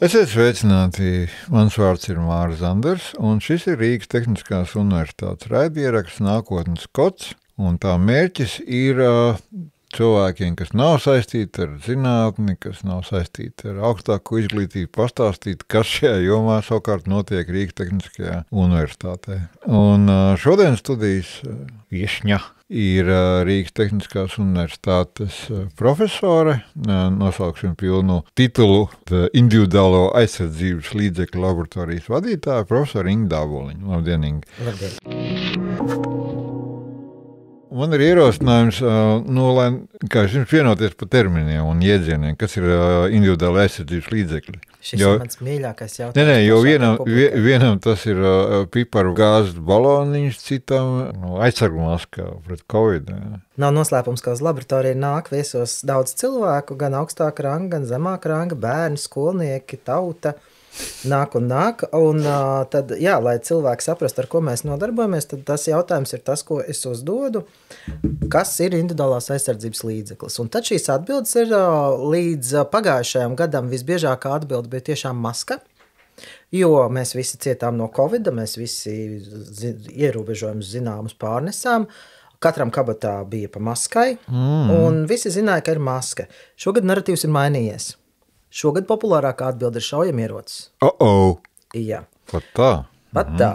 Esiet sveicināti, mans vārds ir Māris Zanders, un šis ir Rīgas Tehniskās universitātes raidieraksts Nākotnes kods, un tā mērķis ir cilvēkiem, kas nav saistīti ar zinātni, kas nav saistīti ar augstāko izglītību, pastāstīt, kas šajā jomā savukārt notiek Rīgas Tehniskajā universitātē. Un šodien studijas viešņa ir Rīgas Tehniskās universitātes profesore, nosauksim pilnu titulu individuālo aizsardzības līdzekļu laboratorijas vadītāja, profesora Inga Dāboliņa. Labdien, Inga. Labdien. Man ir ierosinājums, lai jums vienoties par terminiem un jēdzieniem, kas ir individuāla aizsardzības līdzekļi. Šis ir mans mīļākais jautājums. Nē, jo vienam tas ir piparu gāzes baloniņš, citam aizsargmaska pret Covid. Nav noslēpums, ka uz laboratoriju nāk viesos daudz cilvēku, gan augstāka ranga, gan zemāka ranga, bērni, skolnieki, tauta. Nāk, un tad, jā, lai cilvēki saprastu, ar ko mēs nodarbojamies, tad tas jautājums ir tas, ko es uzdodu, kas ir individuālās aizsardzības līdzeklis. Un tad šīs atbildes ir līdz pagājušajam gadam visbiežākā atbilde bija tiešām maska, jo mēs visi cietām no Covida, mēs visi ierobežojumus zināmus pārnesām, katram kabatā bija pa maskai, un visi zināja, ka ir maska. Šogad naratīvs ir mainījies. Šogad populārākā atbilde ir šaujamierocis. Jā. Pat tā? Pat tā.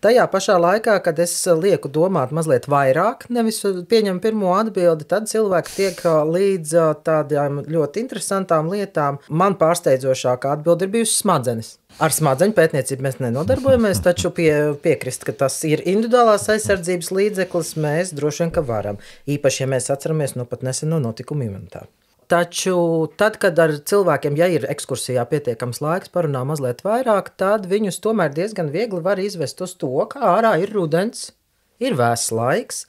Tajā pašā laikā, kad es lieku domāt mazliet vairāk, nevis pieņem pirmo atbildi, tad cilvēki tiek līdz tādām ļoti interesantām lietām. Man pārsteidzošākā atbilde ir bijusi smadzenes. Ar smadzeņu pētniecību mēs nenodarbojamies, taču piekrist, ka tas ir individuālās aizsardzības līdzeklis, mēs droši vien, ka varam. Īpaši, ja mēs atceramies no pat neseno notikumu Imanitā. Taču tad, kad ar cilvēkiem, ja ir ekskursijā pietiekams laiks, parunā mazliet vairāk, tad viņus tomēr diezgan viegli var izvest uz to, ka ārā ir rudens, ir vēss laiks,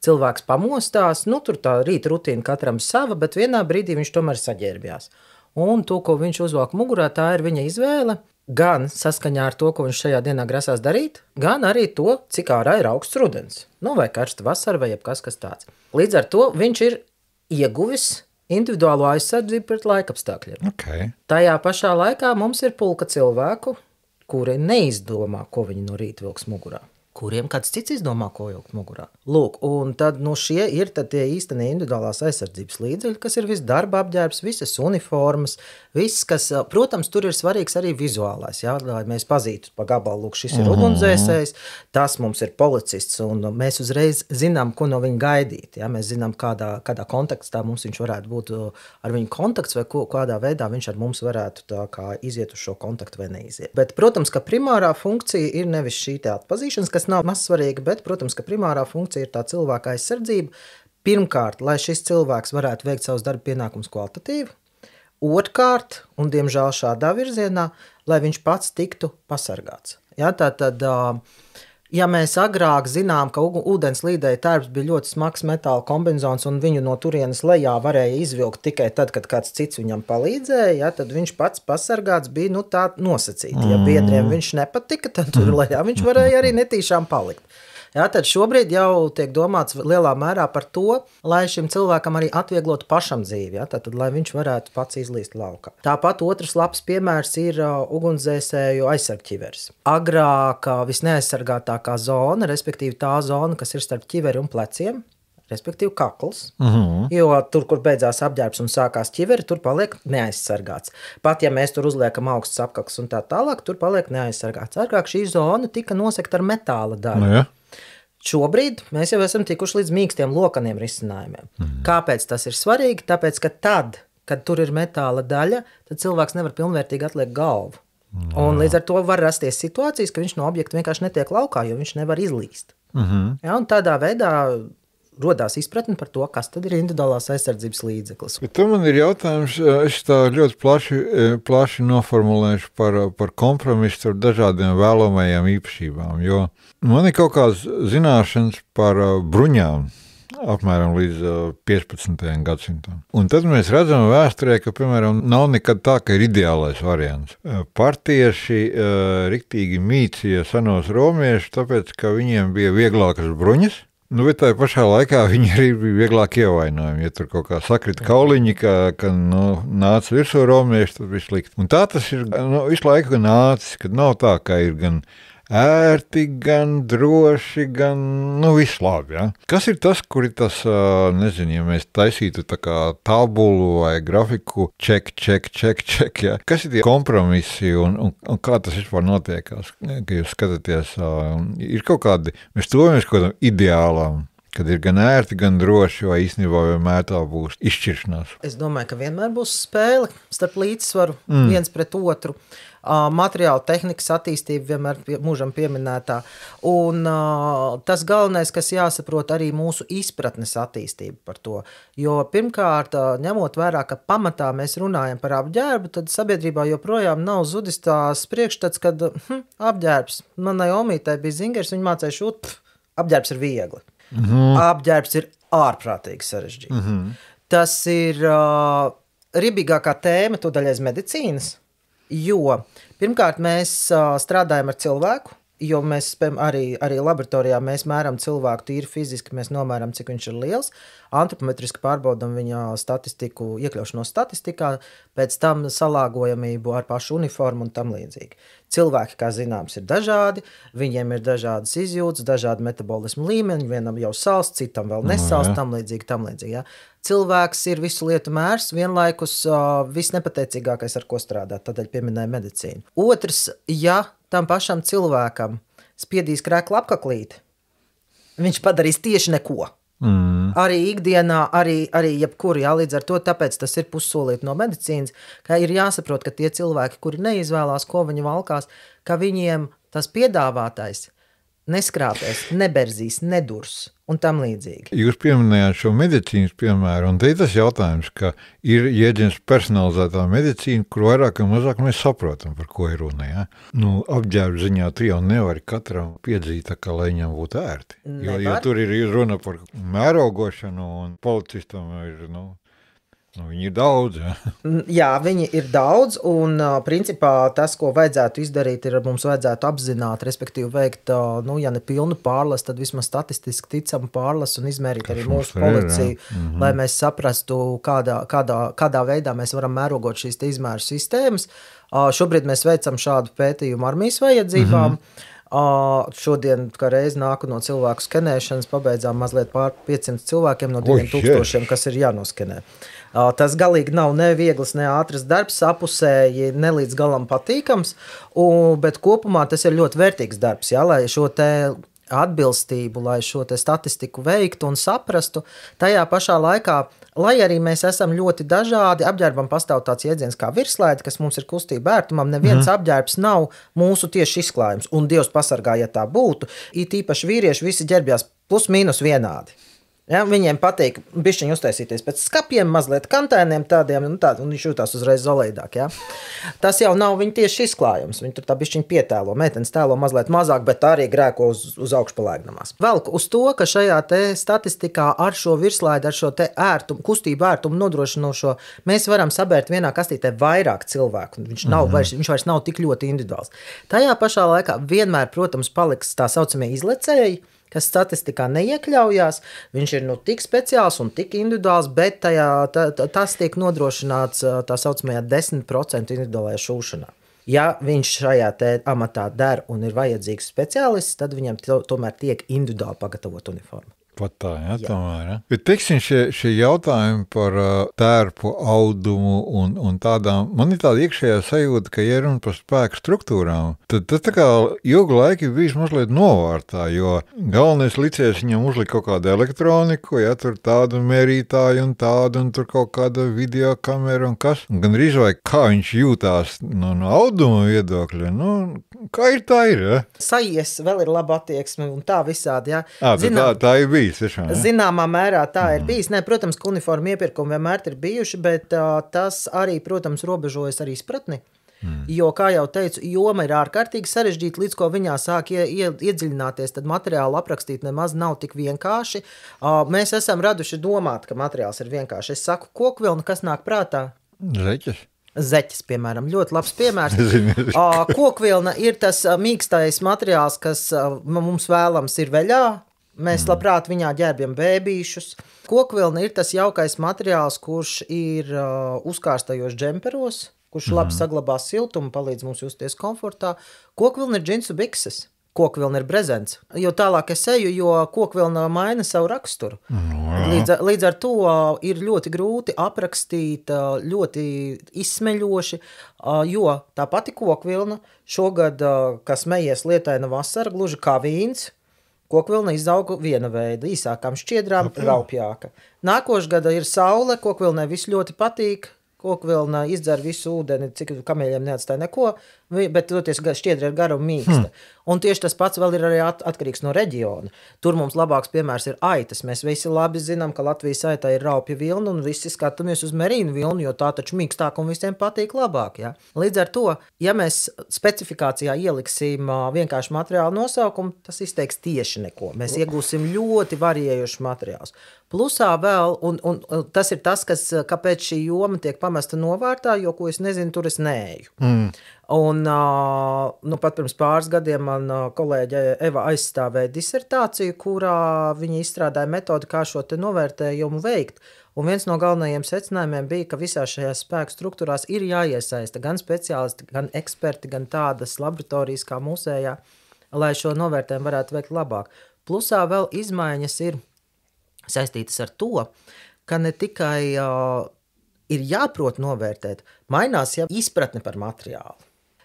cilvēks pamostās, tur tā rīta rutīna katram sava, bet vienā brīdī viņš tomēr saģērbjās. Un to, ko viņš uzvalk mugurā, tā ir viņa izvēle, gan saskaņā ar to, ko viņš šajā dienā grasās darīt, gan arī to, cik ārā ir augsts rudens, vai karsta vasara, vai jebkas, kas tāds. Līdz ar to viņš ir ieguvis individuālo aizsardzību pret laikapstākļiem. Okay. Tajā pašā laikā mums ir pulka cilvēku, kuri neizdomā, ko viņi no rīta vilks mugurā. Kuriem kāds cits izdomā, ko vilkt mugurā. Lūk, un tad šie ir tad tie īstenie individuālās aizsardzības līdzekļi, kas ir viss darba apģērbs, visas uniformas, viss, kas, protams, tur ir svarīgs arī vizuālais, jā, lai mēs pazītu pa gabalu, lūk, šis ir ugunsdzēsējs, tas mums ir policists, un mēs uzreiz zinām, ko no viņa gaidīt, jā, mēs zinām, kādā kontekstā mums viņš varētu būt ar viņu kontakts, vai kādā veidā viņš ar mums varētu tā kā iziet uz šo kontaktu vai neiziet. Bet, protams, ka primārā funkcija ir nevis šī te atpazīšanas, kas nav maz svarīga, bet, protams, ka primārā funkcija ir tā cilvēka aizsardzība. Pirmkārt, lai šis cilvēks varētu veikt savus darba pienākumus kvalitatīvi. Otrkārt, un diemžēl šādā virzienā, lai viņš pats tiktu pasargāts. Jā, tātad, ja mēs agrāk zinām, ka ūdens līdēja tērps bija ļoti smags metāla kombinzons un viņu no turienes lejā varēja izvilkt tikai tad, kad kāds cits viņam palīdzēja, jā, tad viņš pats pasargāts bija tā nosacīti. Ja biedriem viņš nepatika, tad tur lejā viņš varēja arī netīšām palikt. Jā, tad šobrīd jau tiek domāts lielā mērā par to, lai šim cilvēkam arī atvieglotu pašam dzīvi, jā, tad, lai viņš varētu pats izlīst laukā. Tāpat otrs labs piemērs ir ugunsdzēsēju aizsargķiveris. Agrāk visneaizsargātākā zona, respektīvi tā zona, kas ir starp ķiveri un pleciem, respektīvi kakls, jo tur, kur beidzās apģērbs un sākās ķiveri, tur paliek neaizsargāts. Pat, ja mēs tur uzliekam augsts apkaks un tā tālāk, tur paliek neaizsargāts. Agrāk šī zona tika nosegta ar metāla daļu. Ja. Šobrīd mēs jau esam tikuši līdz mīkstiem lokaniem risinājumiem. Kāpēc tas ir svarīgi? Tāpēc, ka tad, kad tur ir metāla daļa, tad cilvēks nevar pilnvērtīgi atliekt galvu. Un līdz ar to var rasties situācijas, ka viņš no objekta vienkārši netiek laukā, jo viņš nevar izlīst. Ja, un tādā veidā rodās izpratni par to, kas tad ir individuālās aizsardzības līdzeklis. Bet man ir jautājums, es tā ļoti plaši noformulēšu par kompromisu ar dažādiem vēlamajām īpašībām, jo man ir kaut kāds zināšanas par bruņām apmēram līdz 15. gadsimtam. Un tad mēs redzam vēsturē, ka, piemēram, nav nekad tā, ka ir ideālais variants. Partieši riktīgi mīcīja senos romiešus, tāpēc, ka viņiem bija vieglākas bruņas, Nu, bet tajā pašā laikā viņi arī bija vieglāk ievainojami. Ja tur kaut kā sakrita kauliņi, ka nāca virsū romieši, tad bija slikti. Un tā tas ir visu laiku nācis, kad nav tā, ka ir gan ērti, gan droši, gan viss labi. Ja? Kas ir tas, kur ir tas, nezinu, ja mēs taisītu tā kā tabulu vai grafiku, check, ja? Kas ir tie kompromisi un kā tas vispār notiekās, ka jūs skatāties, ir kaut kādi, mēs tojamies kaut kādam ideālam, kad ir gan ērti, gan droši, vai īstenībā vienmēr tā būs izšķiršanās? Es domāju, ka vienmēr būs spēle starp līdzsvaru viens pret otru. Materiāla tehnikas attīstība vienmēr mūžam pieminētā. Un tas galvenais, kas jāsaprot, arī mūsu izpratnes attīstība par to. Jo pirmkārt, ņemot vērā, ka pamatā mēs runājam par apģērbu, tad sabiedrībā joprojām nav zudis tās priekšstats, kad apģērbs. Manai omītei bija zingers, viņa mācēja šūt, apģērbs ir viegli. Apģērbs ir ārprātīgi sarežģīti. Tas ir ribīgākā tēma tūdaļ aiz medicīnas. Jo pirmkārt mēs strādājam ar cilvēku, jo mēs arī laboratorijā mēs mēram cilvēku tīri fiziski, mēs nomēram, cik viņš ir liels, antropometriski pārbaudam viņa statistiku, iekļaušanos statistikā, pēc tam salāgojamību ar pašu uniformu un tam līdzīgi. Cilvēki, kā zināms, ir dažādi, viņiem ir dažādas izjūtas, dažādi metabolismu līmeņi, vienam jau sals, citam vēl nesals, tam līdzīgi. Ja? Cilvēks ir visu lietu mērs, vienlaikus visnepateicīgākais, ar ko strādāt, tādēļ pieminēja medicīnu. Otrs, ja tam pašam cilvēkam spiedīs krēklu apkaklīti, viņš padarīs tieši neko. Arī ikdienā, arī jebkur, jā, līdz ar to, tāpēc tas ir pussolīti no medicīnas, ka ir jāsaprot, ka tie cilvēki, kuri neizvēlās, ko viņi valkās, ka viņiem tas piedāvātais neskrāpēs, neberzīs, nedurs un tam līdzīgi. Jūs pieminējāt šo medicīnas piemēru, un te ir tas jautājums, ka ir jēdziens personalizētā medicīna, kur vairāk un mazāk mēs saprotam, par ko ir runa. Ja? Apģērbu ziņā tu jau nevari katram piedzīt, tā, ka lai viņam būtu ērti. Jo tur ir runa par mērogošanu, un policistam ir, viņi ir daudz. Ja? Jā, viņi ir daudz, un principā tas, ko vajadzētu izdarīt, ir mums vajadzētu apzināt, respektīvi veikt, ja ne pilnu pārlasu, tad vismaz statistiski ticamu pārlasu un izmērīt arī mūsu policiju, lai mēs saprastu, kādā veidā mēs varam mērogot šīs izmēru sistēmas. Šobrīd mēs veicam šādu pētījumu armijas vajadzībām. Šodien, kā reiz nāku no cilvēku skenēšanas, pabeidzām mazliet pār 500 cilvēkiem no 2000, kas ir jānoskenē. Tas galīgi nav ne viegls, ne ātrs darbs, sapusēji, ne līdz galam patīkams, bet kopumā tas ir ļoti vērtīgs darbs, ja, lai šo te atbilstību, lai šo te statistiku veiktu un saprastu. Tajā pašā laikā, lai arī mēs esam ļoti dažādi, apģērbam pastāv tāds jēdziens kā virslaide, kas mums ir kustība ērtumam, neviens apģērbs nav mūsu tieši izklājums, un Dievs pasargā, ja tā būtu, it īpaši vīrieši visi ģērbjās plus mīnus vienādi. Ja, viņiem patīk bišķiņi uztaisīties pēc skapiem, mazliet kantēniem tādiem, un viņš jūtās uzreiz zoleidāk. Ja. Tas jau nav viņa tieši izklājums, viņi tur tā bišķiņi pietēlo, meitenes tēlo mazliet mazāk, bet arī grēko uz augšpalēgnamās. Velku uz to, ka šajā te statistikā ar šo virslaidi, ar šo te kustību ērtumu nodrošinošo, mēs varam sabērt vienā kastītē vairāk cilvēku, viņš vairs nav tik ļoti individuāls. Tajā pašā laikā vienmēr, protams, paliks tā saucamie izlecēji, kas statistikā neiekļaujās, viņš ir tik speciāls un tik individuāls, bet tas tiek nodrošināts tā saucamajā 10% individuālajā šūšanā. Ja viņš šajā amatā der un ir vajadzīgs speciālists, tad viņam tomēr tiek individuāli pagatavot uniformu. Pat tā, ja, tomēr. Ja. Bet, teiksim, šie jautājumi par tērpu, audumu un tādām, man ir tāda iekšējā sajūta, ka, ja runa par spēku struktūrām, tad tas tā kā ilgu laiku ir bijis mazliet novārtā, jo galvenais licējs viņam uzlika kaut kādu elektroniku, ja, tur tādu mērītāju un tādu, un tur kaut kāda videokamera un kas. Un gan rīz vai kā viņš jūtās no auduma viedokļa, kā ir tā ir, ja? Sajies vēl ir laba attieksme un tā visādi, ja. Tā ir bijis. Tiešām, ja? Zināmā mērā tā ir bijis. Protams, ka uniformu iepirkumi vienmēr ir bijuši, bet tas arī, protams, robežojas ar izpratni. Jo, kā jau teicu, joma ir ārkārtīgi sarežģīta, līdz ko viņā sāk iedziļināties, tad materiālu aprakstīt nemaz nav tik vienkārši. Mēs esam raduši domāt, ka materiāls ir vienkārši. Es saku, kokvilna, kas nāk prātā? Zeķes, piemēram, ļoti labs piemērs. Kokvilna ir tas mīkstais materiāls, kas mums vēlams ir veļā, Mēs labprāt viņā ģērbjam bēbīšus. Kokvilna ir tas jaukais materiāls, kurš ir uzkārstajos džemperos, kurš labi saglabā siltumu, palīdz mums justies komfortā. Kokvilna ir džinsu bikses. Kokvilna ir brezents. Jo tālāk es eju, jo kokvilna maina savu raksturu. Līdz ar to ir ļoti grūti aprakstīt, ļoti izsmeļoši, jo tā pati kokvilna šogad, kas mejies lietaina vasara, gluži kā vīns, kokvilna izauga viena veida, īsākām šķiedrām, raupjāka. Nākošais gada ir saule, kokvilnai viss ļoti patīk, kokvilna izdzer visu ūdeni, cik kameļiem neatstāja neko, bet toties šķiedra ir gara un mīksta. Un tieši tas pats vēl ir arī atkarīgs no reģiona. Tur mums labāks piemērs ir aitas. Mēs visi labi zinām, ka Latvijas aitā ir raupja vilna un visi skatāmies uz merīnu vilnu, jo tā taču mīkstāk un visiem patīk labāk. Ja? Līdz ar to, ja mēs specifikācijā ieliksim vienkārši materiālu nosaukumu, tas izteiks tieši neko. Mēs iegūsim ļoti variējušus materiālus. Plusā vēl, un tas ir tas, kāpēc šī joma tiek pamesta novārtā, jo, ko es nezinu, tur es neeju. Un pat pirms pāris gadiem man kolēģe Eva aizstāvēja disertāciju, kurā viņa izstrādāja metodi, kā šo te novērtējumu veikt. Un viens no galvenajiem secinājumiem bija, ka visās šajās spēku struktūrās ir jāiesaista gan speciālisti, gan eksperti, gan tādas laboratorijas kā mūsējā, lai šo novērtējumu varētu veikt labāk. Plusā vēl izmaiņas ir saistītas ar to, ka ne tikai ir jāprot novērtēt, mainās jau izpratne par materiālu.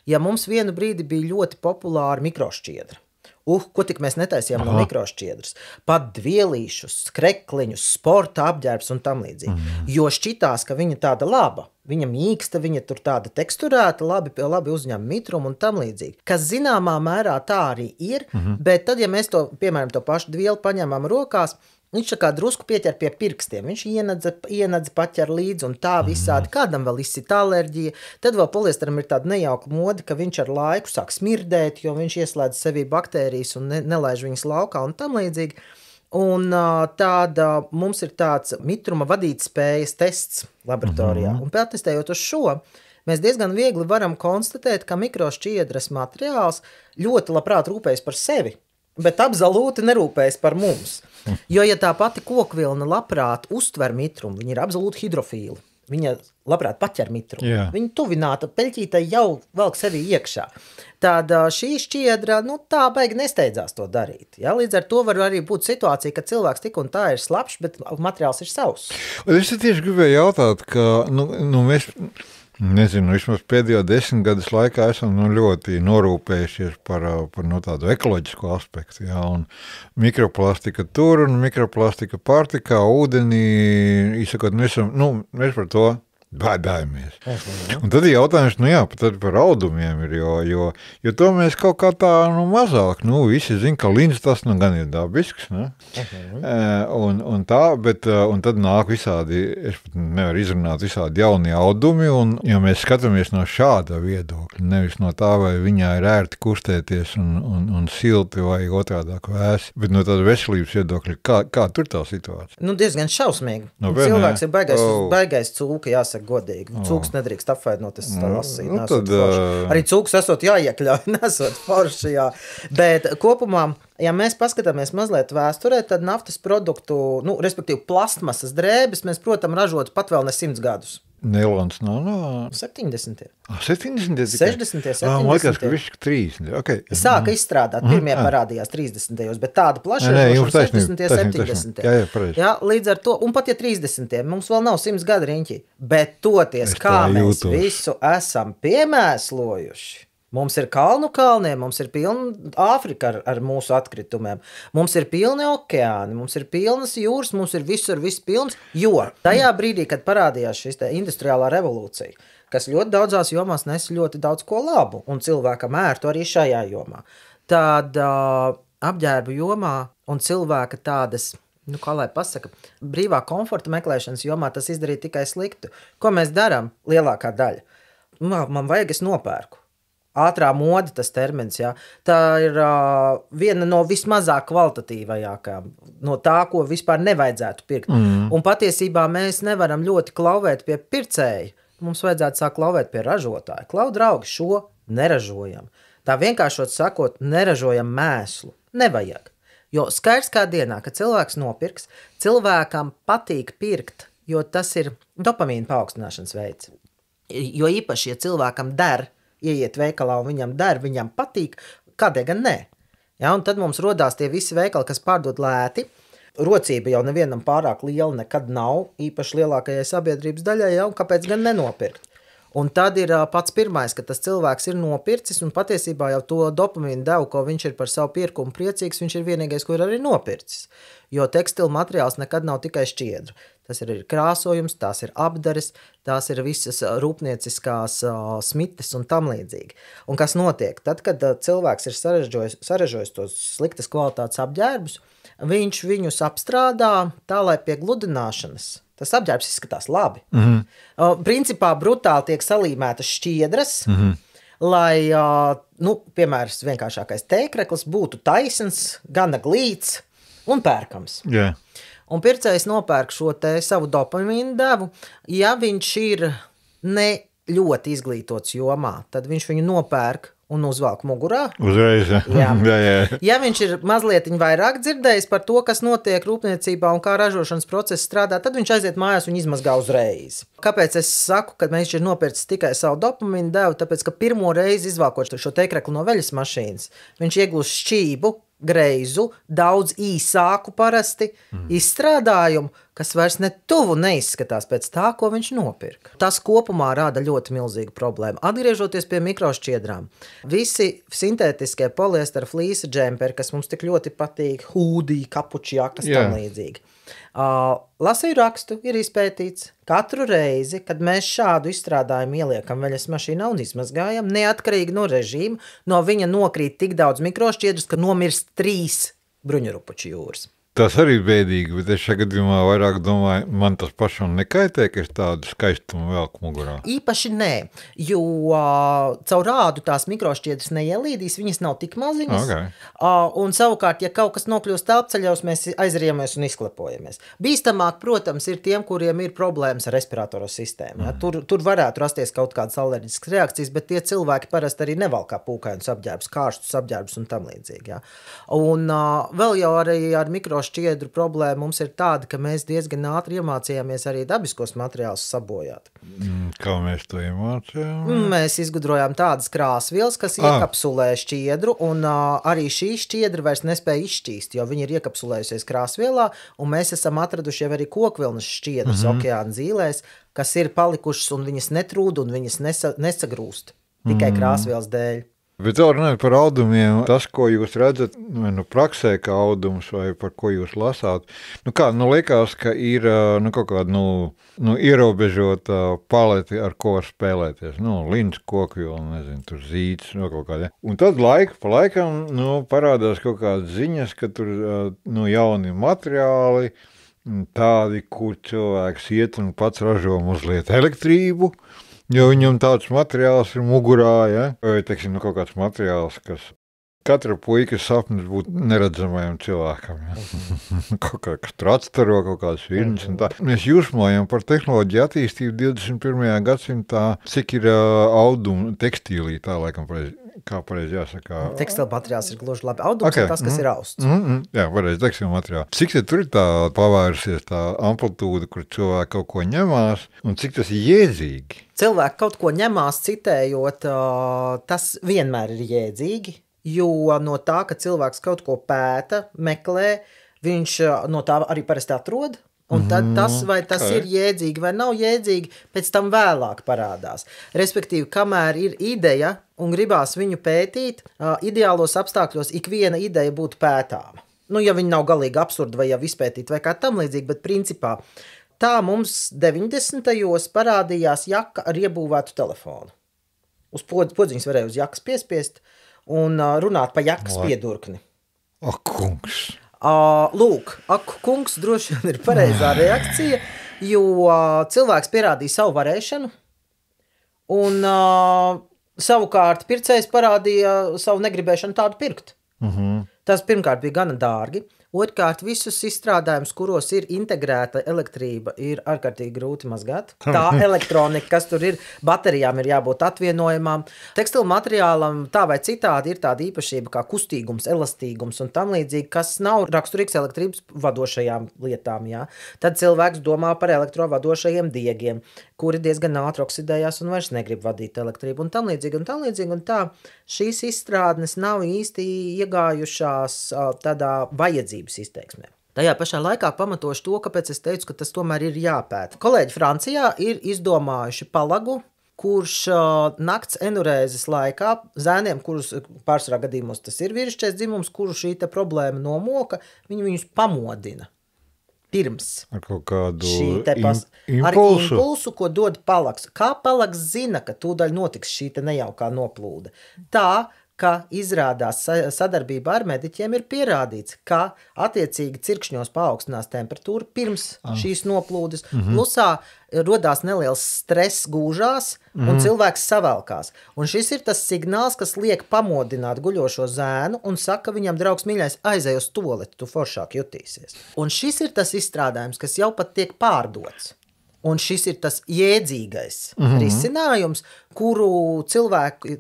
Ja mums vienu brīdi bija ļoti populāra mikrošķiedra, ko tik mēs netaisījām no mikrošķiedras, pat dvielīšus, skrekliņus, sporta apģērbs un tam līdzīgi. Jo šķitās, ka viņa tāda laba, viņa mīksta, viņa tur tāda teksturēta, labi uzņem mitrumu un tam līdzīgi. Kas zināmā mērā tā arī ir, bet tad, ja mēs to, piemēram, to pašu dvielu paņemam rokās, viņš tā kā drusku pieķer pie pirkstiem, viņš ienadza paķer līdzi un tā visādi, kādam vēl izsit alerģija, tad vēl poliesteram ir tāda nejauka mode, ka viņš ar laiku sāk smirdēt, jo viņš ieslēdz sevī baktērijas un nelaiž viņas laukā un tam līdzīgi. Un mums ir tāds mitruma vadītspējas tests laboratorijā, un patestējot uz šo, mēs diezgan viegli varam konstatēt, ka mikrošķiedras materiāls ļoti labprāt rūpējas par sevi, bet absolūti nerūpējas par mums. Jo, ja tā pati kokvilna labprāt uztver mitrumu, viņa ir absolūti hidrofīla, viņa labprāt paķer mitrumu, viņa tuvināta peļķītai jau velk sevi iekšā. Tad šī šķiedra, tā baigi nesteidzās to darīt. Ja? Līdz ar to var arī būt situācija, ka cilvēks tik un tā ir slapšs, bet materiāls ir savs. Es tieši gribēju jautāt, ka mēs... Nezinu, vismaz pēdējo 10 gadus laikā esam ļoti norūpējušies par tādu ekoloģisku aspektu. Ja, un mikroplastika tur un mikroplastika pārtikā, ūdenī, izsakot, mēs par to bēdājamies. Un tad ir jautājums, tad par audumiem ir, jo to mēs kaut kā tā mazāk, visi zin, ka lins tas gan ir dabisks, ne? Un tā, bet un tad nāk visādi, es pat nevaru izrunāt visādi jaunie audumi, un ja mēs skatāmies no šāda viedokļa, nevis no tā, vai viņā ir ērti kustēties un silti vai otrādāk vēsi, bet no tāda veselības viedokļa, kā tur tā situācija? Diezgan šausmīgi. Cilvēks ir baigais cūka, jāsaka godīgi. Cūks nedrīkst apvainot, es tā lasīju, nesot forši. Arī cūks esot jāiekļauj, nesot forši, jā. Bet kopumā, ja mēs paskatāmies mazliet vēsturē, tad naftas produktu, respektīvi plastmasas drēbes, mēs, protams, ražot pat vēl ne 100 gadus. Nelons nav 70. 70. 60. 70. Liekas, ka viņš 30. Okay. Sāka izstrādāt, pirmie parādījās 30. bet tāda plaša ražošana 60. 70. Jā, līdz ar to, un pat ja 30. mums vēl nav 100 gadu riņķi, bet toties, kā mēs visu esam piemēslojuši. Mums ir kalnu kalnie, mums ir pilna Āfrika ar mūsu atkritumiem, mums ir pilni okeāni, mums ir pilnas jūras, mums ir viss pilns, jo tajā brīdī, kad parādījās šis industriālā revolūcija, kas ļoti daudzās jomās nes ļoti daudz ko labu, un cilvēkam ērtu arī šajā jomā, tad apģērbu jomā un cilvēka tādas, kā lai pasaka, brīvā komforta meklēšanas jomā tas izdarīja tikai sliktu. Ko mēs darām? Lielākā daļa. Man vajag, es nopērku. Ātrā mode tas termins, jā. Tā ir viena no vismazāk kvalitatīvajākām, no tā, ko vispār nevajadzētu pirkt. Un patiesībā mēs nevaram ļoti klauvēt pie pircēja. Mums vajadzētu sākt klauvēt pie ražotāja. Klau, draugi, šo neražojam. Tā vienkāršot sakot, neražojam mēslu. Nevajag. Jo skaidrs kā dienā, kad cilvēks nopirks, cilvēkam patīk pirkt, jo tas ir dopamīna paaugstināšanas veids. Jo īpaši, ja cilvēkam der, ieiet veikalā un viņam der, viņam patīk, kādēļ gan ne. Ja, un tad mums rodās tie visi veikali, kas pārdod lēti. Rocība jau nevienam pārāk liela nekad nav, īpaši lielākajai sabiedrības daļai, ja, un kāpēc gan nenopirkt. Un tad ir pats pirmais, ka tas cilvēks ir nopircis, un patiesībā jau to dopamīnu devu, ko viņš ir par savu pirkumu priecīgs, viņš ir vienīgais, ko ir arī nopircis. Jo tekstila materiāls nekad nav tikai šķiedra. Tas ir krāsojums, tās ir apdares, tās ir visas rūpnieciskās smites un tam līdzīgi. Un kas notiek? Tad, kad cilvēks ir sarežojis tos sliktas kvalitātes apģērbus, viņš viņus apstrādā tā, lai pie gludināšanas tas apģērbs izskatās labi. Principā brutāli tiek salīmētas šķiedras, lai, piemēram, vienkāršākais tēkreklis būtu taisns, gana glīts un pērkams. Yeah. Un pircējs nopērk šo te savu dopamīnu devu, ja viņš ir ne ļoti izglītots jomā, tad viņš viņu nopērk un uzvelk mugurā. Uzreiz, jā. Jā. Ja viņš ir mazliet vairāk dzirdējis par to, kas notiek rūpniecībā un kā ražošanas process strādā, tad viņš aiziet mājās un izmazgā uzreiz. Kāpēc es saku, ka viņš ir nopircis tikai savu dopamīnu devu? Tāpēc, ka pirmo reizi izvalkot šo tēkrekli no veļas mašīnas, viņš iegūst šķību, greizu, daudz īsāku parasti izstrādājumu, kas vairs ne tuvu neizskatās pēc tā, ko viņš nopirka. Tas kopumā rada ļoti milzīgu problēmu. Atgriežoties pie mikrošķiedrām, visi sintētiskie poliestera flīsa džemperi, kas mums tik ļoti patīk, hūdī, kapuči jakas, tam līdzīgi. Lasīju rakstu, ir izpētīts katru reizi, kad mēs šādu izstrādājumu ieliekam veļas mašīnā un izmazgājam, neatkarīgi no režīma, no viņa nokrīt tik daudz mikrošķiedrus, ka nomirst 3 bruņurupuču jūras. Tas arī bēdīgi, bet es šajā gadījumā vairāk domāju, man tas pašam nekaitē, ka es tādu skaistumu velku mugurā. Īpaši nē, jo caur rādu tās mikrošķiedras neielīdīs, viņas nav tik maziņas. Okay. Un savukārt, ja kaut kas nokļūst telpceļos, mēs aizrijamies un izklepojamies. Bīstamāk, protams, ir tiem, kuriem ir problēmas ar respiratoru sistēmu. Ja? Tur varētu rasties kaut kādas alerģiskas reakcijas, bet tie cilvēki parasti arī nevalkā pūkainus apģērbus, kārstus apģērbus un tam līdzīgi. Ja? Un vēl jau arī ar mikrošķiedru problēma mums ir tāda, ka mēs diezgan ātri iemācījāmies arī dabiskos materiālus sabojāt. Kā mēs to iemācījām? Mēs izgudrojām tādas krāsvielas, kas iekapsulē šķiedru, un arī šī šķiedra vairs nespēja izšķīst, jo viņi ir iekapsulējusies krāsvielā, un mēs esam atraduši jau arī kokvilnas šķiedras okeāna zīlēs, kas ir palikušas, un viņas netrūd, un viņas nesagrūst tikai krāsvielas dēļ. Bet vēl runājot par audumiem, tas, ko jūs redzat, praksē kā audums vai par ko jūs lasāt, liekas, ka ir kaut kāda, ierobežota paleti, ar ko var spēlēties. Lins, kokvilna, nezinu, tur zīts, kaut kādā. Un tad laiku pa laikam, parādās kaut kādas ziņas, ka tur, jauni materiāli, tādi, kur cilvēks iet un pats ražo mazliet elektrību, jo viņam tāds materiāls ir mugurā, ja? Vai, teiksim, kaut kāds materiāls, kas katra puikas sapnis būtu neredzamajam cilvēkam. Ja? Kaut kā, kas tur atstaro, kaut kādas virnes un tā. Mēs jūsmojam par tehnoloģiju attīstību 21. gadsimtā, cik ir audumu tekstīlī, tā laikam kā pareizi jāsaka. Tekstila materiāls ir gluži labi. Audums ir tas, kas ir austs. Jā, pareizi, tekstila materiāls. Cik tur ir tā pavērsies tā amplitūda, kur cilvēki kaut ko ņemās, un cik tas ir jēdzīgi? Cilvēki kaut ko ņemās citējot, tas vienmēr ir jēdzīgi, jo no tā, ka cilvēks kaut ko pēta, meklē, viņš no tā arī parasti atrod. Un tad tas, vai tas ir jēdzīgi vai nav jēdzīgi, pēc tam vēlāk parādās. Respektīvi, kamēr ir ideja un gribās viņu pētīt, ideālos apstākļos ikviena ideja būtu pētāma. Ja viņi nav galīgi absurdi vai jau izpētīti vai kā tam līdzīgi, bet principā tā mums 90. parādījās jaka ar iebūvētu telefonu. Uz podziņas varēja uz jakas piespiest un runāt pa jakas piedurkni. Ak, kungs! Lūk, ak, kungs droši vien ir pareizā reakcija, jo cilvēks pierādīja savu varēšanu un savukārt pircējs parādīja savu negribēšanu tādu pirkt. Tas pirmkārt bija gana dārgi Otrkārt, visus izstrādājumus, kuros ir integrēta elektrība, ir ārkārtīgi grūti mazgāt. Tā elektronika, kas tur ir, baterijām ir jābūt atvienojamām. Tekstilu materiālam tā vai citādi ir tāda īpašība kā kustīgums, elastīgums un tam līdzīgi, kas nav raksturīgs elektrības vadošajām lietām. Jā. Tad cilvēks domā par elektrovadošajiem diegiem, kuri diezgan ātri oksidējās un vairs negrib vadīt elektrību un tam līdzīgi. Un tā šīs izstrādnes nav īsti iegājušās tādā vajadzības izteiksmē. Tajā pašā laikā pamatošu to, kāpēc es teicu, ka tas tomēr ir jāpēta. Kolēģi Francijā ir izdomājuši palagu, kurš nakts enurēzes laikā zēniem, kurus pārsvarā gadījumos tas ir vīrišķais dzimums, kuru šī problēma nomoka, viņus pamodina. Pirms ar kaut kādu impulsu, ko dod palags. Kā palags zina, ka tūdaļ notiks šī nejaukā noplūde? Tā, ka izrādās sadarbībā ar mediķiem ir pierādīts, ka attiecīgi cirkšņos paaugstinās temperatūra pirms šīs noplūdes, plusā rodās neliels stress gūžās un cilvēks savelkās. Un šis ir tas signāls, kas liek pamodināt guļošo zēnu un saka viņam, draugs mīļais, aizej uz tualeti, tu foršāk jutīsies. Un šis ir tas izstrādājums, kas jau pat tiek pārdots. Un šis ir tas jēdzīgais risinājums, kuru cilvēki,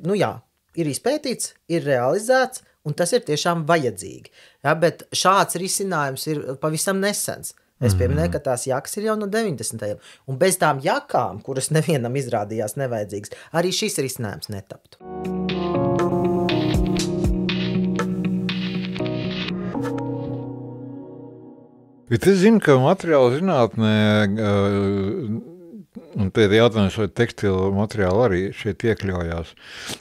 ir izpētīts, ir realizēts, un tas ir tiešām vajadzīgi. Ja, bet šāds risinājums ir pavisam nesens. Es pieminēju, ka tās jakas ir jau no 90. Un bez tām jakām, kuras nevienam izrādījās nevajadzīgas, arī šis risinājums netaptu. Bet es zinu, ka materiāla zinātnē, un te jautājums, vai tekstilu materiāli arī šeit iekļaujās,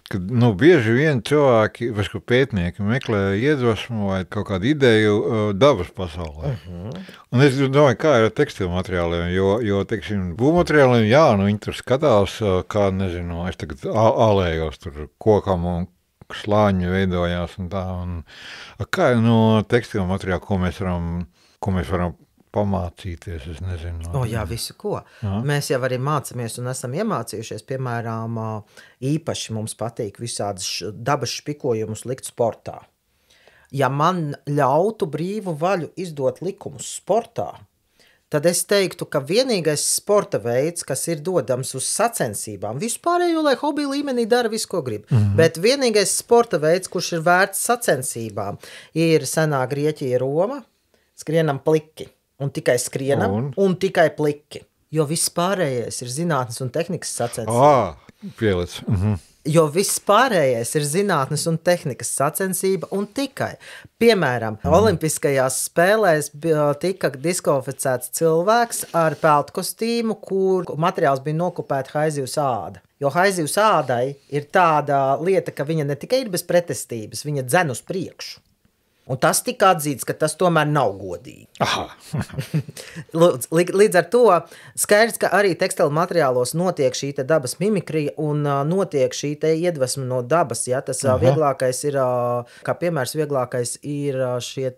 ka bieži vien cilvēki, vai pētnieki meklē iedvesmu vai kaut kādu ideju dabas pasaulē. Un es domāju, kā ir ar tekstilu materiāliem, jo teiksim, būvmateriāliem, viņi tur skatās, kā, nezinu, es tagad alējos tur kokam un slāņi veidojās un tā. Kā ir no tekstilu materiāla, ko mēs varam pamācīties, es nezinu. Jā, visu ko. Mēs jau arī mācāmies un esam iemācījušies, piemēram, īpaši mums patīk visādas dabas špikojumus likt sportā. Ja man ļautu brīvu vaļu izdot likumus sportā, tad es teiktu, ka vienīgais sporta veids, kas ir dodams uz sacensībām, vispārējo, lai hobiju līmenī dara visu, ko grib, bet vienīgais sporta veids, kurš ir vērts sacensībām, ir senā Grieķija Roma, skrienam pliki. Un tikai skrienam un tikai pliki. Jo viss pārējais ir zinātnes un tehnikas sacensība. Pielic. Jo viss pārējais ir zinātnes un tehnikas sacensība un tikai. Piemēram, Olimpiskajās spēlēs tika diskvalificēts cilvēks ar peltkostīmu, kur materiāls bija nokupēta haizivs āda. Jo haizivs ādai ir tāda lieta, ka viņa ne tikai ir bez pretestības, viņa dzen uz priekšu. Un tas tika atzīts, ka tas tomēr nav godīgi. Līdz ar to skaidrs, ka arī tekstilu materiālos notiek šī dabas mimikrija un notiek šī iedvesma no dabas. Ja? Tas vieglākais ir, kā piemērs vieglākais ir šie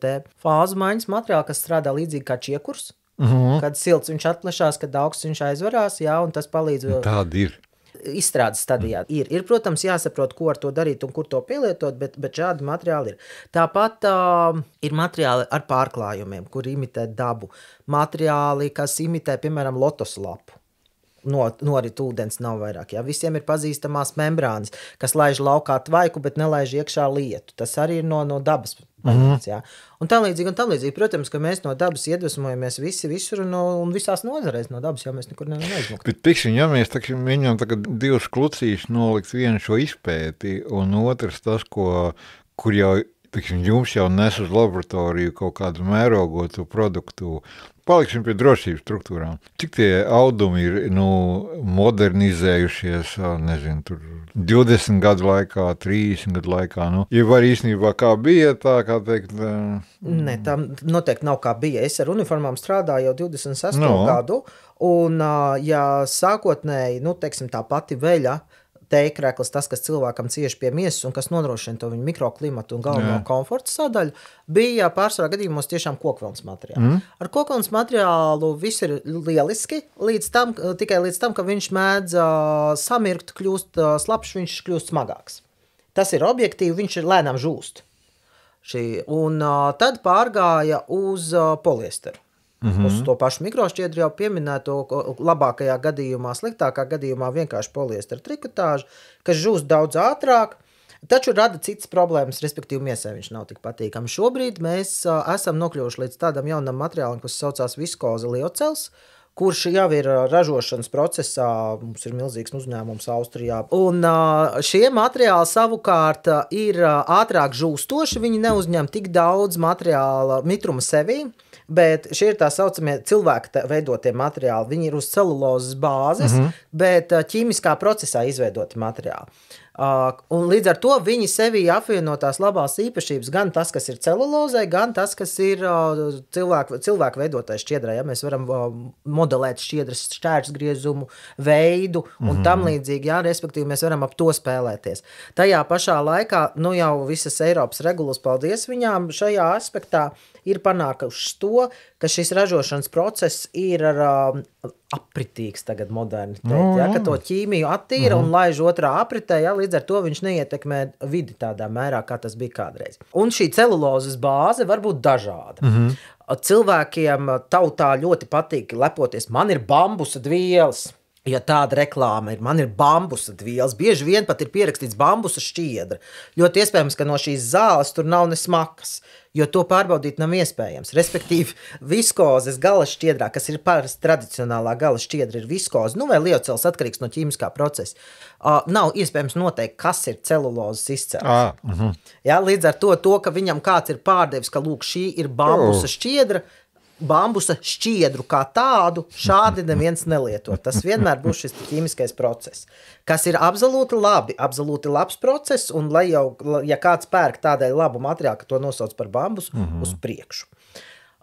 fāzu maiņas materiāli, kas strādā līdzīgi kā čiekurs. Kad silts viņš atplešās, kad augsts viņš aizvarās, un tas palīdz. Tādi ir. Izstrādes stadijā. Ir, protams, jāsaprot, ko ar to darīt un kur to pielietot, bet šādi materiāli ir. Tāpat ir materiāli ar pārklājumiem, kur imitē dabu. Materiāli, kas imitē, piemēram, lotosu lapu. Norit ūdens nav vairāk. Ja? Visiem ir pazīstamās membrānas, kas laiž laukā tvaiku, bet nelaiž iekšā lietu. Tas arī ir no dabas. Ja? Un tā līdzīgi. Protams, ka mēs no dabas iedvesmojamies visur un visās nozarēs no dabas, jo mēs nekur neizmokam. Bet, pikšķiņ, ja mēs mēģinām tagad divas klucīšas nolikt vienu šo izpēti un otrs tas, kur jau, pikšķiņ, jums jau nes uz laboratoriju kaut kādu mērogotu produktu, paliksim pie drošības struktūrām. Cik tie audumi ir modernizējušies, nezinu, tur 20 gadu laikā, 30 gadu laikā, ja var īstenībā kā bija, tā kā teikt... Nē, tā noteikti nav kā bija. Es ar uniformām strādāju jau 26 gadu, un ja sākotnēji, teiksim, tā pati veļa, teikrēklis, tas, kas cilvēkam cieši pie miesas un kas nodrošina to viņu mikroklimatu un galveno komforta sadaļu, bija pārsvarā gadījumos tiešām kokvilnas materiāli. Ar kokvilnas materiālu viss ir lieliski, tikai līdz tam, ka viņš mēdz samirkt, kļūst slapšs, viņš kļūst smagāks. Tas ir objektīvi, viņš ir lēnām žūst. Un tad pārgāja uz poliesteru. Uz to pašu mikrošķiedru jau pieminēto, labākajā gadījumā, sliktākā gadījumā vienkārši poliesteru trikotāžu, kas žūst daudz ātrāk, taču rada citas problēmas, respektīvi miesai viņš nav tik patīkami. Šobrīd mēs esam nokļuvuši līdz tādam jaunam materiālam, kas saucās viskoza liocels, kurš jau ir ražošanas procesā, mums ir milzīgs uzņēmums Austrijā. Un šie materiāli savukārt ir ātrāk žūstoši, viņi neuzņem tik daudz materiāla mitruma sevī, bet šie ir tā saucamie cilvēka veidotie materiāli. Viņi ir uz celulozes bāzes, bet ķīmiskā procesā izveidoti materiāli. Un līdz ar to viņi sevī apvieno tās labās īpašības, gan tas, kas ir celulozē, gan tas, kas ir cilvēku veidotais šķiedrā. Ja? Mēs varam modelēt šķiedras šķērsgriezumu, veidu un tam līdzīgi, ja? Respektīvi mēs varam ap to spēlēties. Tajā pašā laikā, jau visas Eiropas regulas, paldies viņām, šajā aspektā ir panākušas to, ka šis ražošanas process ir apritīgs tagad moderni teikt, ja, ka to ķīmiju attīra un laiž otrā apritē, ja, līdz ar to viņš neietekmē vidi tādā mērā, kā tas bija kādreiz. Un šī celulozes bāze var būt dažāda. Cilvēkiem tautā ļoti patīk lepoties, man ir bambusa dvielas. Ja tāda reklāma ir, man ir bambusa dvielas, bieži vien pat ir pierakstīts bambusa šķiedra. Ļoti iespējams, ka no šīs zāles tur nav ne smakas, jo to pārbaudīt nav iespējams. Respektīvi, viskozes gala šķiedrā, kas ir parasti tradicionālā gala šķiedra, ir viskoze, vai liocels atkarīgs no ķīmiskā procesa. Nav iespējams noteikt, kas ir celulozes izcelsme. Ja, līdz ar to, ka viņam kāds ir pārdevis, ka lūk, šī ir bambusa šķiedra, bambusa šķiedru kā tādu šādi neviens nelieto. Tas vienmēr būs šis ķīmiskais process, kas ir absolūti labs process, un lai jau, ja kāds pērk tādai labu materiālu, ka to nosauc par bambusu, uz priekšu.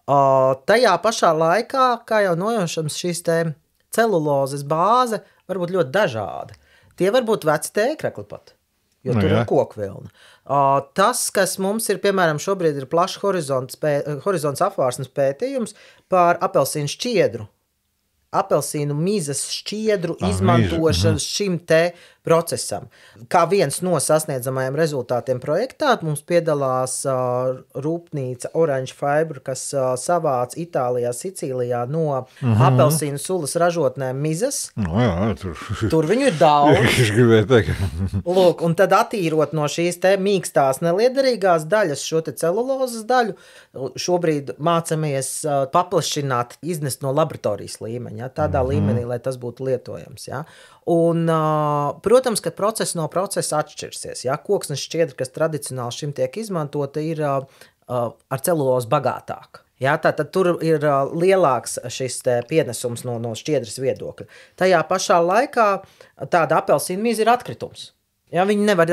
Tajā pašā laikā, kā jau nojaušams, šīs te celulozes bāze var būt ļoti dažāda. Tie var būt veci tēkrekli pat, jo tur ir kokvilna. Tas, kas mums ir, piemēram, šobrīd ir plašs horizonts apvārsnes pētījums par apelsīnu šķiedru. Apelsīnu mizas šķiedru izmantošanas šim te procesam. Kā viens no sasniedzamajiem rezultātiem projektā, mums piedalās rūpnīca Orange Fiber, kas savāc Itālijā, Sicīlijā no apelsīnu sulas ražotnēm mizas. Tur viņu ir daudz. Lūk, un tad attīrot no šīs te mīkstās neliederīgās daļas šo te celulozes daļu, šobrīd mācamies paplašināt, iznest no laboratorijas līmeņa, ja, tādā līmenī, lai tas būtu lietojams. Ja. Un, protams, ka process no procesa atšķirsies. Ja? Koksnes šķiedra, kas tradicionāli šim tiek izmantota, ir ar celulozu bagātāk. Ja? Tātad tur ir lielāks šis pienesums no šķiedras viedokļa. Tajā pašā laikā tāda apelsīna miza ir atkritums. Ja, viņi nevar,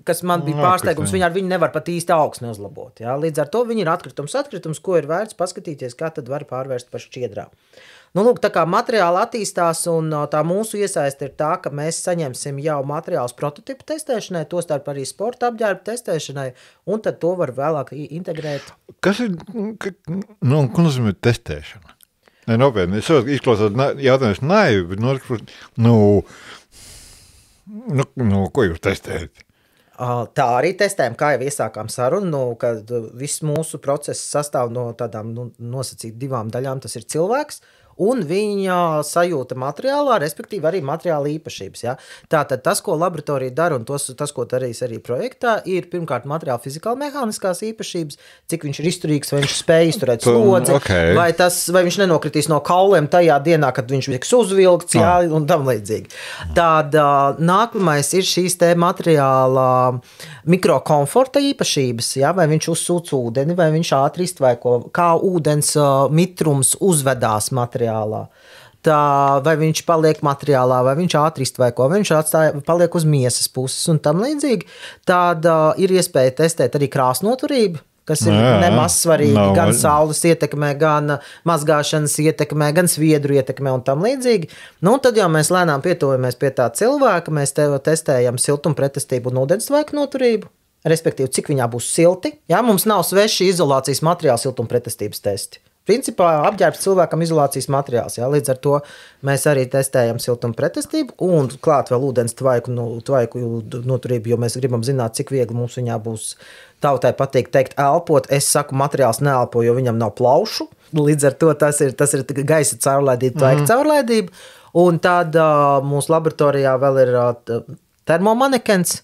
kas man bija pārsteigums, viņi nevar pat īsti augsni uzlabot. Ja? Līdz ar to viņi ir atkritums, ko ir vērts paskatīties, kā tad var pārvērst par šķiedrām. Lūk, tā kā materiāli attīstās un tā mūsu iesaiste ir tā, ka mēs saņemsim jau materiālus prototipu testēšanai, tostarp arī sporta apģērbu testēšanai, un tad to var vēlāk integrēt. Kas ir, ko nozīmē testēšana? Nopietni, es izklausot jautājums naivi, bet ko jūs testējat? Tā arī testējam, kā jau iesākām sarunu, kad viss mūsu process sastāv no tādām nosacīt 2 daļām, tas ir cilvēks, un viņa sajūta materiālā, respektīvi arī materiāla īpašības. Ja? Tātad tas, ko laboratorija dara, un tas, ko darīs arī projektā, ir pirmkārt materiāla fizikāli-mehāniskās īpašības, cik viņš ir izturīgs, vai viņš spēj izturēt slodzi, vai viņš nenokritīs no kauliem tajā dienā, kad viņš tiks uzvilkts, jā, un tam līdzīgi. Tad nākamais ir šīs te materiāla mikrokomforta īpašības, ja? Vai viņš uzsūc ūdeni, vai viņš ātri iztvaiko, kā ūdens mitrums uzvedās materiālā. Vai viņš paliek materiālā, vai viņš ātri iztvaiko, vai viņš paliek uz miesas puses un tam līdzīgi. Tad ir iespēja testēt arī krāsnoturību, kas ir nemaz svarīgi, gan saules ietekmē, gan mazgāšanas ietekmē, gan sviedru ietekmē un tam līdzīgi. Tad jau mēs lēnām pietuvamies pie tā cilvēka, mēs testējam siltumpretestību un ūdenstvaiku noturību, respektīvi, cik viņā būs silti. Ja? Mums nav sveši izolācijas materiāla siltumpretestības testi. principā apģērbs cilvēkam izolācijas materiāls. Jā. Līdz ar to mēs arī testējam siltuma pretestību un klāt vēl ūdens tvaiku noturību, jo mēs gribam zināt, cik viegli mums viņā būs. Tautai patīk teikt elpot. Es saku, materiāls neelpo, jo viņam nav plaušu. Līdz ar to tas ir gaisa caurlaidība, tvaika caurlaidība. Un tad mūsu laboratorijā vēl ir termomanekens,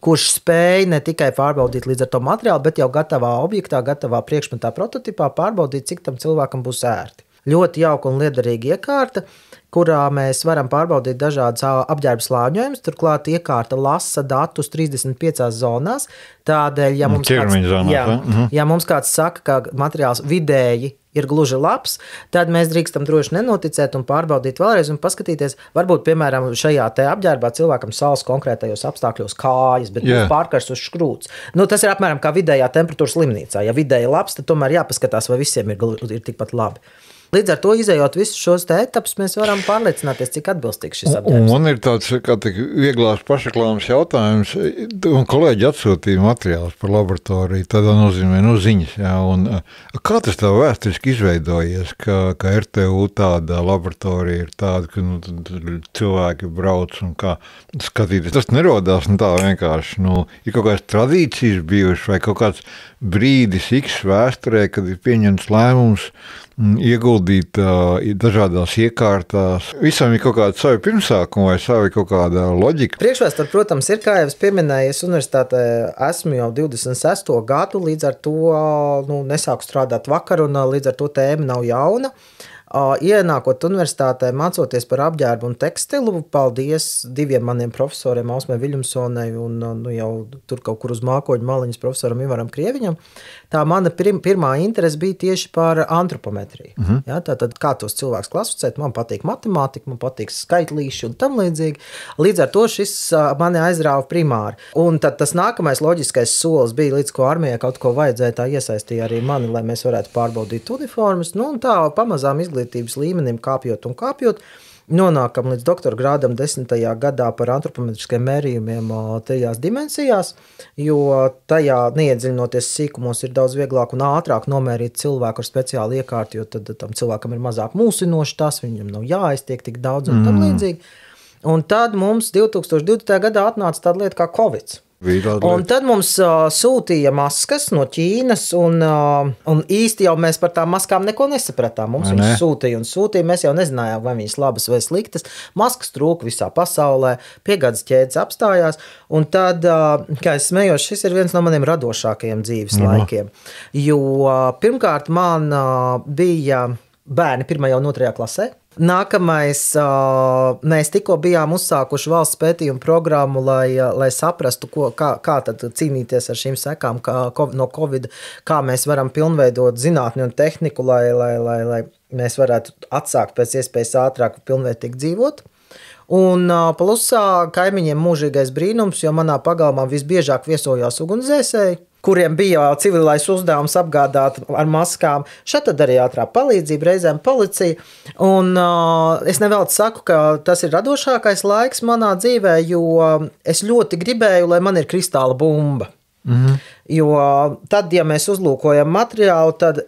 kurš spēj ne tikai pārbaudīt līdz ar to materiālu, bet jau gatavā objektā, gatavā priekšmetā prototipā pārbaudīt, cik tam cilvēkam būs ērti. Ļoti jauka un liederīga iekārta, kurā mēs varam pārbaudīt dažādas apģērba slāņojumus. Turklāt iekārta lasa datus 35 zonās. Tādēļ, ja mums kāds saka, ka materiāls vidēji ir gluži labs, tad mēs drīkstam droši nenoticēt un pārbaudīt vēlreiz un paskatīties, varbūt, piemēram, šajā te apģērbā cilvēkam sāls konkrētajos apstākļos kājas, bet pārkars uz škrūts. Tas ir apmēram kā vidējā temperatūra slimnīcā. Ja vidēji labs, tad tomēr jāpaskatās, vai visiem ir tikpat labi. Līdz ar to, izejot visus šos etapus, mēs varam pārliecināties, cik atbilstīgs šis apģērbs. Man ir tāds kā vieglās pašreklāmas jautājums, un kolēģi atsūtīja materiālus par laboratoriju, tādā nozīmē ziņas. Jā, un kā tas tā vēsturiski izveidojies, ka RTU tāda laboratorija ir tāda, ka cilvēki brauc un kā skatīties? Tas nerodās tā vienkārši. Ir kaut kādas tradīcijas bijušas vai kaut kāds brīdis X vēsturē, kad ir pieņemts lēmums ieguldīt dažādās iekārtās. Visam ir kaut kāda savi pirmsākuma vai savi kaut kāda loģika. Priekšvēsture, protams, ir, kā jau es pieminēju, es universitātē esmu jau 26. gadu, līdz ar to nesāku strādāt vakar un līdz ar to tēma nav jauna. Ienākot universitātē, mācoties par apģērbu un tekstilu, paldies diviem maniem profesoriem, Ausmai Viļumsonai un jau tur kaut kur uz mākoņu maliņas profesoram Ivaram Krieviņam. Tā mana pirmā interese bija tieši par antropometriju. Ja, tātad, kā tos cilvēkus klasificēt, man patīk matemātika, man patīk skaitlīši un tam līdzīgi. Līdz ar to šis mani aizrāva primāri. Un tad tas nākamais loģiskais solis bija, līdz ko armijai kaut ko vajadzēja, tā iesaistīja arī mani, lai mēs varētu pārbaudīt uniformas. Un tā pamazām izglītības līmenim kāpjot un kāpjot, nonākam līdz doktora grādam 10. gadā par antropometriskiem mērījumiem tajās dimensijās, jo tajā neiedziļinoties sīkumos ir daudz vieglāk un ātrāk nomērīt cilvēku ar speciālu iekārtu, jo tad tam cilvēkam ir mazāk mulsinoši tas, viņam nav jāaiztiek tik daudz un tam līdzīgi. Un tad mums 2020. gadā atnāca tāda lieta kā Covid. Un tad mums sūtīja maskas no Ķīnas, un īsti jau mēs par tām maskām neko nesapratām. Mums viņas sūtīja, mēs jau nezinājām, vai viņas labas vai sliktas. Maskas trūka visā pasaulē, piegādes ķēdes apstājās, un tad, kā es smējos, šis ir viens no maniem radošākajiem dzīves laikiem. Jo pirmkārt man bija bērni 1. un 2. klasē. Nākamais, mēs tikko bijām uzsākuši valsts pētījumu programmu, lai saprastu, kā tad cīnīties ar šīm sekām no Covid, kā mēs varam pilnveidot zinātni un tehniku, lai mēs varētu atsākt pēc iespējas ātrāk pilnvērtīgi dzīvot. Un plusā kaimiņiem mūžīgais brīnums, jo manā pagalmā visbiežāk viesojās ugunsdzēsēji, kuriem bija civilais uzdevums apgādāt ar maskām. Šeit tad arī ātrā palīdzība, reizēm policija. Un es nevelti saku, ka tas ir radošākais laiks manā dzīvē, jo es ļoti gribēju, lai man ir kristāla bumba. Jo tad, ja mēs uzlūkojam materiālu, tad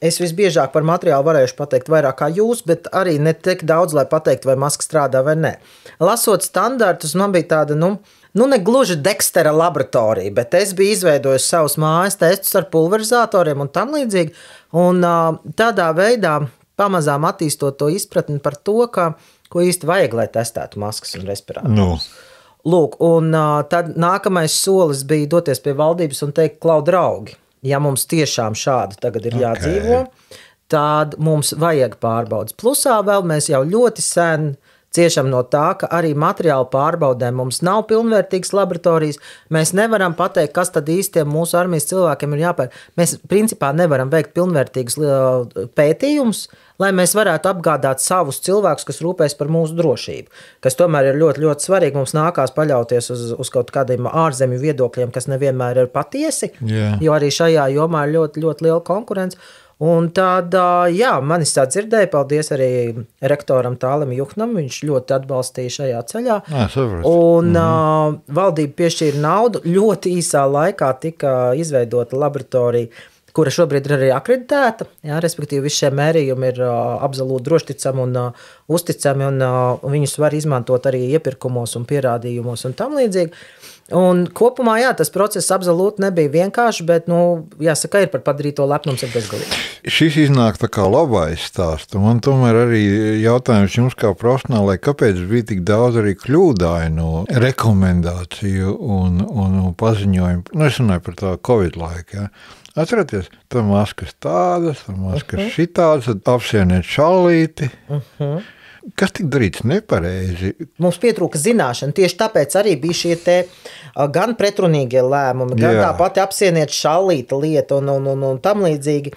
es visbiežāk par materiālu varēšu pateikt vairāk kā jūs, bet arī ne tik daudz, lai pateikt, vai maska strādā vai nē. Lasot standartus, man bija tāda, ne gluži Dextera laboratorija, bet es biju izveidojis savus mājas testus ar pulverizatoriem un tam līdzīgi. Un tādā veidā pamazām attīstot to izpratni par to, ko īsti vajag, lai testētu maskas un respirators. Lūk, un tad nākamais solis bija doties pie valdības un teikt, klau draugi, ja mums tiešām šādi tagad ir jādzīvo, tad mums vajag pārbaudas. Plusā vēl mēs jau ļoti sen ciešam no tā, ka arī materiālu pārbaudēm mums nav pilnvērtīgas laboratorijas. Mēs nevaram pateikt, kas tad īstiem mūsu armijas cilvēkiem ir jāpēr. Mēs principā nevaram veikt pilnvērtīgus pētījumus, lai mēs varētu apgādāt savus cilvēkus, kas rūpēs par mūsu drošību, kas tomēr ir ļoti, ļoti svarīgi. Mums nākās paļauties uz kaut kādiem ārzemju viedokļiem, kas nevienmēr ir patiesi, jo arī šajā jomā ir ļoti, ļoti liela konkurence. Un tad, mani dzirdēja, paldies arī rektoram Tālim Juhnam, viņš ļoti atbalstīja šajā ceļā. Un valdība piešķīra naudu, ļoti īsā laikā tika izveidota laboratorija, kura šobrīd ir arī akreditēta. Jā, respektīvi, visi šie mērījumi ir absolūti drošticami un uzticami, un viņus var izmantot arī iepirkumos un pierādījumos un tam līdzīgi. Un kopumā, jā, tas process absolūti nebija vienkārši, bet, jāsaka, ir par padarīto lepnums ir bezgalīgi. Šis iznāk tā kā labais stāsts. Man tomēr arī jautājums jums kā profesionālai, kāpēc bija tik daudz arī kļūdainu rekomendāciju un paziņojumu? Es runāju par tā Covid laiku, jā. Atceraties, tā maskas tādas, tā maskas šitādas, tad apsieniet šallīti. Kas tik darīts nepareizi? Mums pietrūka zināšana, tieši tāpēc arī bija šie te gan pretrunīgie lēmumi, gan tā pati apsieniet šallīta lieta un tam līdzīgi.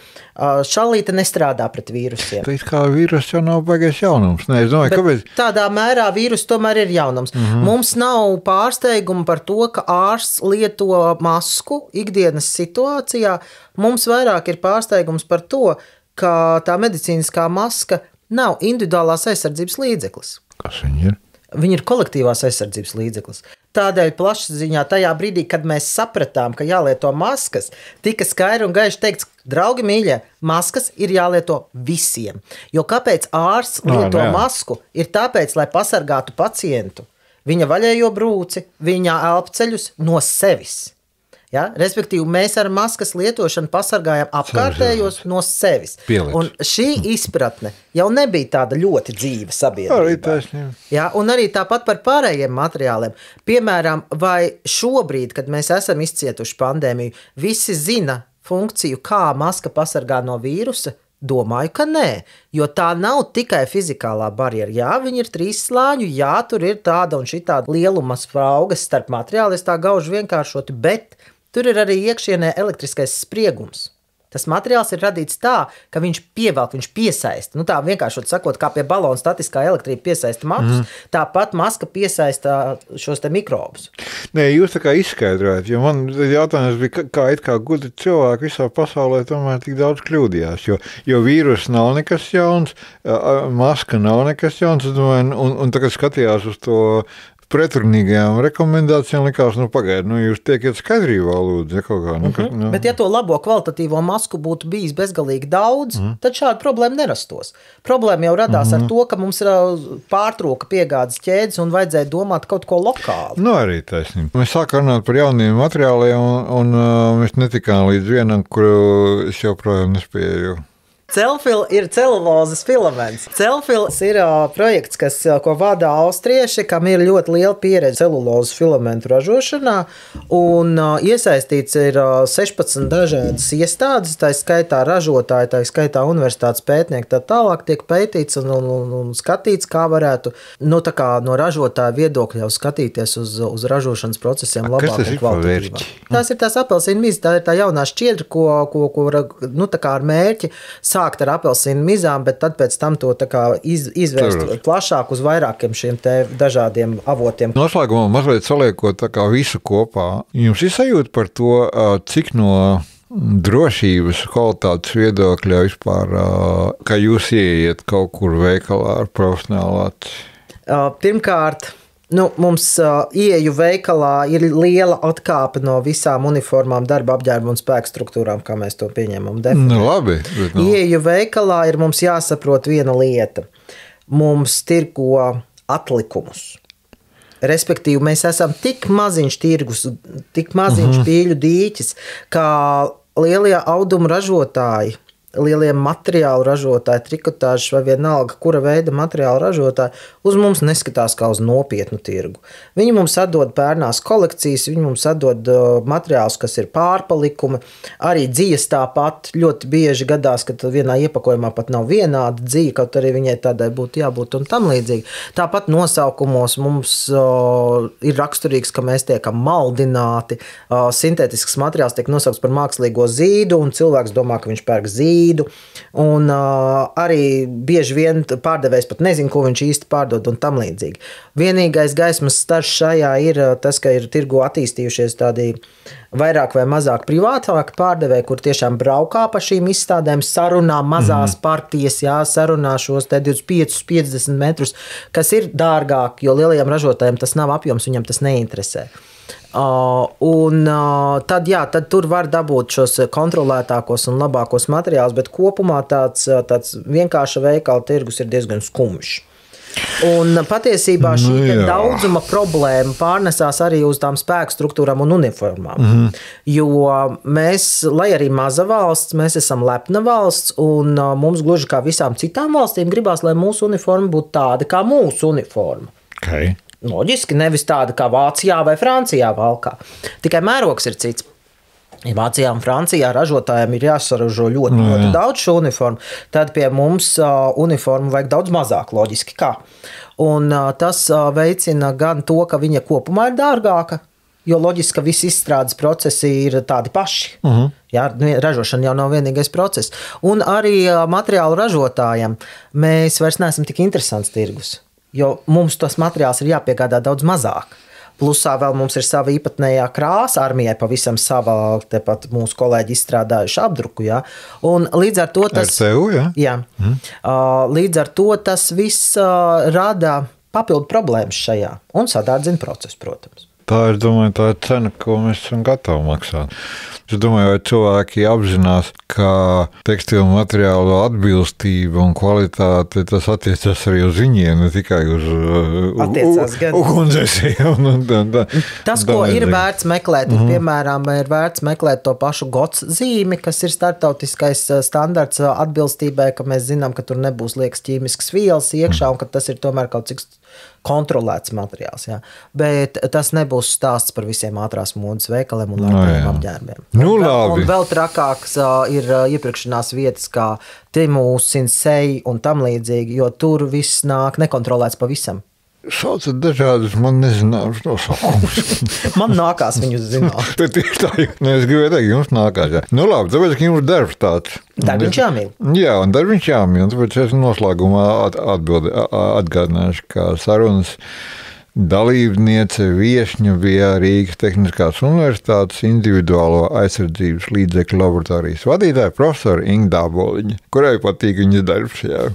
Šallīta nestrādā pret vīrusiem. Tā kā vīrus jau nav baigais jaunums. Nē, es domāju, kāpēc? Tādā mērā vīrus tomēr ir jaunums. Mums nav pārsteigumu par to, ka ārsts lieto masku ikdienas situācijā. Mums vairāk ir pārsteigums par to, ka tā medicīniskā maska nav individuālās aizsardzības līdzeklis. Kas viņi ir? Viņi ir kolektīvās aizsardzības līdzeklis. Tādēļ plašsaziņā tajā brīdī, kad mēs sapratām, ka jālieto maskas, tika skaidri un gaiši teikts, draugi mīļie, maskas ir jālieto visiem. Jo kāpēc ārsts lieto masku? Ir tāpēc, lai pasargātu pacientu, viņa vaļējo brūci, viņa elpceļus no sevis. Ja? Respektīvi, mēs ar maskas lietošanu pasargājam apkārtējos no sevis. Un šī izpratne jau nebija tāda ļoti dzīva sabiedrībā. Ja? Un arī tāpat par pārējiem materiāliem. Piemēram, vai šobrīd, kad mēs esam izcietuši pandēmiju, visi zina funkciju, kā maska pasargā no vīrusa? Domāju, ka nē, jo tā nav tikai fizikālā barjera. Jā, viņi ir 3 slāņu, jā, tur ir tāda un šitāda lieluma spraugas starp materiāli, es tā gaužu vienkāršoti, bet tur ir arī iekšienē elektriskais spriegums. Tas materiāls ir radīts tā, ka viņš pievelk, viņš piesaista. Tā vienkāršot sakot, kā pie balona statiskā elektrība piesaista matus, tāpat maska piesaista šos te mikrobus. Nē, jūs tā kā izskaidrojat, jo man jautājums bija, kā gudri cilvēki visā pasaulē tomēr tik daudz kļūdījās, jo vīrus nav nekas jauns, maska nav nekas jauns, un tagad skatījās uz to pretrunīgajām rekomendācijām, likās, pagaid, jūs tiekiet skaidrībā, lūdzu, kaut kā. Bet ja to labo kvalitatīvo masku būtu bijis bezgalīgi daudz, tad šāda problēma nerastos. Problēma jau radās ar to, ka mums pārtrūka piegādes ķēdes un vajadzēja domāt kaut ko lokāli. Arī taisnība. Mēs sākām runāt par jauniem materiāliem un mēs netikām līdz vienam, kuru es joprojām nespēju. Celfil ir celulozes filaments. Celfils ir projekts, ko vada austrieši, kam ir ļoti liela pieredze celulozes filamentu ražošanā, un iesaistīts ir 16 dažādas iestādes, tā skaitā ražotāji, tā skaitā universitātes pētnieki, tā tālāk tiek pētīts un skatīts, kā varētu no ražotāja viedokļa jau skatīties uz ražošanas procesiem labāk un kvalitatīvāk. Tās ir tās apelsīnu mizas, tā ir tā jaunā šķiedra, ko ar mērķi sākt ar apelsīnu mizām, bet tad pēc tam to izvērst plašāk uz vairākiem šiem te dažādiem avotiem. Noslēgumā mazliet saliekot visu kopā. Jums ir sajūta par to, cik no drošības kvalitātes viedokļa vispār, ka jūs ieiet kaut kur veikalā ar profesionālu aci? Pirmkārt, mums ieeju veikalā ir liela atkāpe no visām uniformām, darba apģērba un spēka struktūrām, kā mēs to pieņemam. Labi. Ieeju veikalā ir mums jāsaprot viena lieta. Mums tirgo atlikumus. Respektīvi, mēs esam tik maziņš tirgus, tik maziņš pīļu dīķis, kā lielie audumu ražotāji, lielie materiālu ražotāji, trikotāžas vai vienalga, kura veida materiālu ražotāji, uz mums neskatās kā uz nopietnu tirgu. Viņi mums atdod pērnās kolekcijas, viņi mums atdod materiālus, kas ir pārpalikumi, arī dzijas tāpat ļoti bieži gadās, ka vienā iepakojumā pat nav vienāda dzija, kaut arī viņai tādai būtu jābūt un tam līdzīgi. Tāpat nosaukumos mums ir raksturīgs, ka mēs tiekam maldināti, sintētisks materiāls tiek nosaukts par mākslīgo zīdu, un cilvēks domā, ka viņš pērk zīdu, un arī bieži vien pārdevējs pat nezin, ko viņš īsti pārdod un tam līdzīgi. Vienīgais gaismas stars šajā ir tas, ka ir tirgu attīstījušies tādi vairāk vai mazāk privātāki pārdevēji, kur tiešām braukā pa šīm izstādēm, sarunā mazās partijas, sarunā šos te 25-50 metrus, kas ir dārgāk, jo lielajiem ražotājiem tas nav apjoms, viņam tas neinteresē. Tad tur var dabūt šos kontrolētākos un labākos materiālus, bet kopumā tāds vienkārša veikala tirgus ir diezgan skumjš. Un patiesībā šī daudzuma problēma pārnesās arī uz tām spēku struktūrām un uniformām. Jo mēs, lai arī maza valsts, mēs esam lepna valsts, un mums gluži kā visām citām valstīm gribās, lai mūsu uniforma būtu tāda kā mūsu uniforma. Okay. Loģiski, nevis tāda kā Vācijā vai Francijā valkā. Tikai mērogs ir cits. Ja Vācijā un Francijā ražotājiem ir jāsaražo ļoti daudz šo uniformu, tad pie mums uniformu vajag daudz mazāk, loģiski kā. Un tas veicina gan to, ka viņa kopumā ir dārgāka, jo loģiski, ka visi izstrādes procesi ir tādi paši. Jā, ražošana jau nav vienīgais process. Un arī materiālu ražotājiem mēs vairs neesam tik interesants tirgus. Jo mums tos materiāls ir jāpiegādā daudz mazāk. Plusā vēl mums ir sava īpatnējā krāsa, armijai pavisam sava, tepat mūsu kolēģi izstrādājuši apdruku, jā. Un līdz ar to tas... RCU, jā? Jā. Līdz ar to tas viss rada papildu problēmas šajā un sadārdzina procesu, protams. Tā, es domāju, tā ir cena, ko mēs esam gatavi maksāt. Es domāju, vai cilvēki apzinās, ka tekstilu materiālu atbilstība un kvalitāte, tas attiecas arī uz viņiem, ne tikai uz ugunsdzēsējiem. Tas, ko ir vērts meklēt, piemēram, ir vērts meklēt to pašu GOTS zīmi, kas ir starptautiskais standarts atbilstībai, ka mēs zinām, ka tur nebūs liekas ķīmiskas vielas iekšā un ka tas ir tomēr kaut cik kontrolēts materiāls. Jā. Bet tas nebūs stāsts par visiem ātrās modes veikaliem un lētiem apģērbiem. Un vēl trakāks ir iepirkšanās vietas kā Temu, Sinsei un tam līdzīgi, jo tur viss nāk nekontrolēts pavisam. Saucat dažādus man nezināmus nosaukumus. Man nākās viņus zināt. Tad tieši tā, es gribēju teikt, jums nākās. Jā. Nu labi, tāpēc, ka jums darbs tāds. Darbiņš jāmīl. Jā, un darbiņš jāmīl. Tāpēc es noslēgumā atgādināšu, ka sarunas dalībniece viešņa bija Rīgas Tehniskās Universitātes individuālo aizsardzības līdzekļu laboratorijas vadītāja profesora Inga Dāboliņa, kurai patīk viņas darbs. Jā.